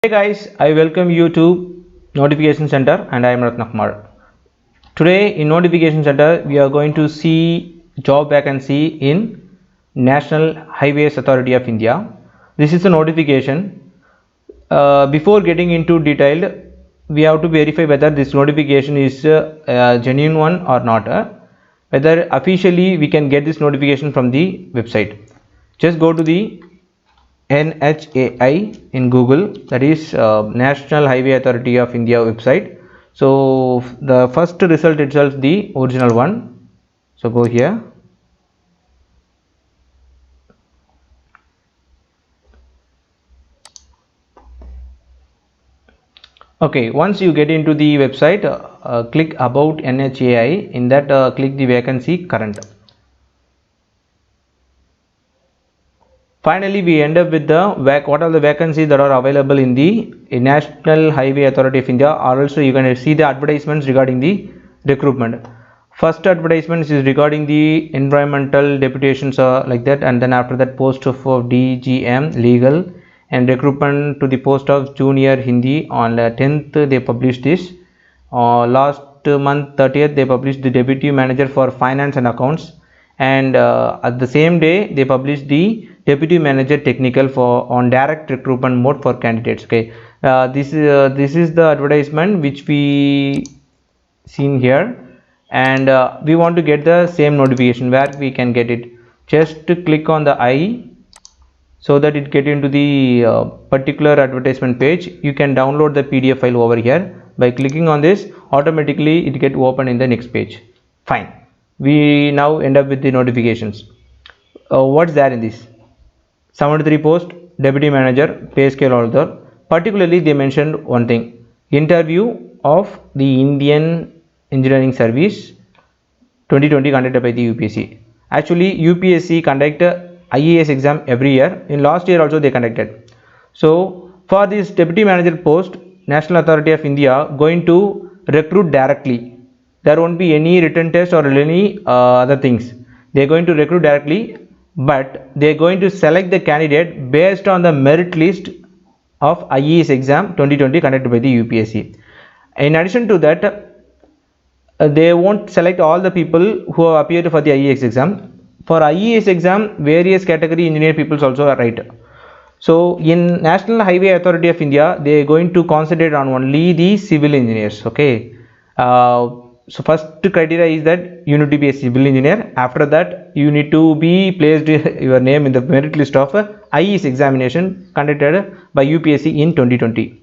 Hey guys, I welcome you to Notification Center and I am Ratnakumar. Today in Notification Center we are going to see job vacancy in National Highways Authority of India. This is a notification. Before getting into detailed, we have to verify whether this notification is a genuine one or not. Whether officially we can get this notification from the website. Just go to the NHAI in Google, that is National Highway Authority of India website. So the first result itself the original one. So go here. Okay, once you get into the website, click about NHAI. In that click the vacancy current. Finally, we end up with the what are the vacancies that are available in the National Highway Authority of India, or also you can see the advertisements regarding the recruitment. First advertisement is regarding the environmental deputations like that, and then after that post for DGM legal and recruitment to the post of junior Hindi on 10th they published this. Last month 30th they published the deputy manager for finance and accounts, and at the same day they published the deputy manager technical for on direct recruitment mode for candidates. Okay, this is the advertisement which we seen here, and we want to get the same notification. Where we can get it? Just to click on the I so that it get into the particular advertisement page. You can download the PDF file over here. By clicking on this, automatically it get open in the next page. Fine, we now end up with the notifications. What's there in this? 73 post, deputy manager, pay scale order. Particularly they mentioned one thing: interview of the Indian Engineering Service 2020 conducted by the UPSC. Actually UPSC conduct IAS exam every year. In last year also they conducted. So for this deputy manager post, National Authority of India going to recruit directly. There won't be any written test or any other things. They are going to recruit directly, but they are going to select the candidate based on the merit list of IAS exam 2020 conducted by the UPSC. In addition to that, they won't select all the people who have appeared for the IAS exam. For IAS exam, various category engineer people also are right. So in National Highway Authority of India, they are going to concentrate on only the civil engineers. Okay. So first criteria is that you need to be a civil engineer. After that, you need to be placed your name in the merit list of IAS examination conducted by UPSC in 2020.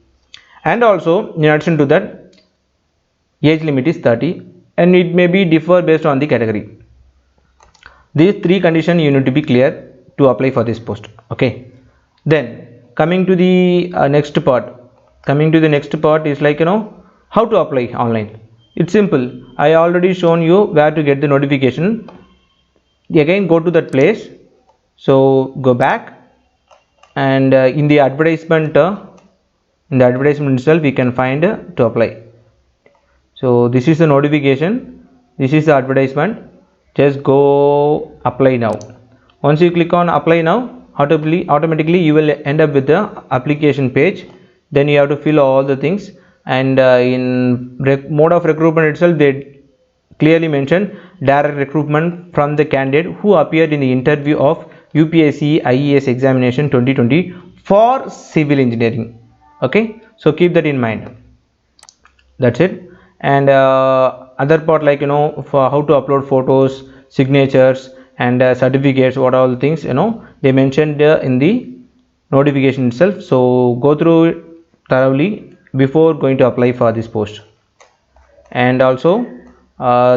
And also in addition to that, age limit is 30, and it may be differ based on the category. These three conditions you need to be clear to apply for this post. Okay. Then coming to the next part. Coming to the next part is like how to apply online. It's simple. I already shown you where to get the notification. Again go to that place. So go back, and in the advertisement itself we can find to apply. So this is the notification. This is the advertisement. Just go apply now. Once you click on apply now, automatically you will end up with the application page. Then you have to fill all the things, and in mode of recruitment itself they clearly mention direct recruitment from the candidate who appeared in the interview of UPSC IAS examination 2020 for civil engineering. Okay, so keep that in mind. That's it. And other part like for how to upload photos, signatures, and certificates, what all the things they mentioned in the notification itself. So go through it thoroughly before going to apply for this post. And also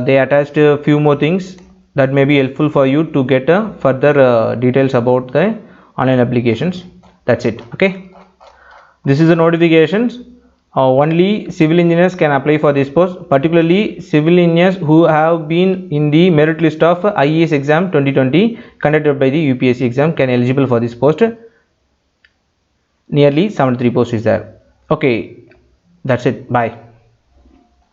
they attached a few more things that may be helpful for you to get further details about the online applications. That's it. Okay, this is the notifications. Only civil engineers can apply for this post, particularly civil engineers who have been in the merit list of IAS exam 2020 conducted by the UPSC exam can eligible for this post. Nearly 73 posts is there. Okay, that's it. Bye.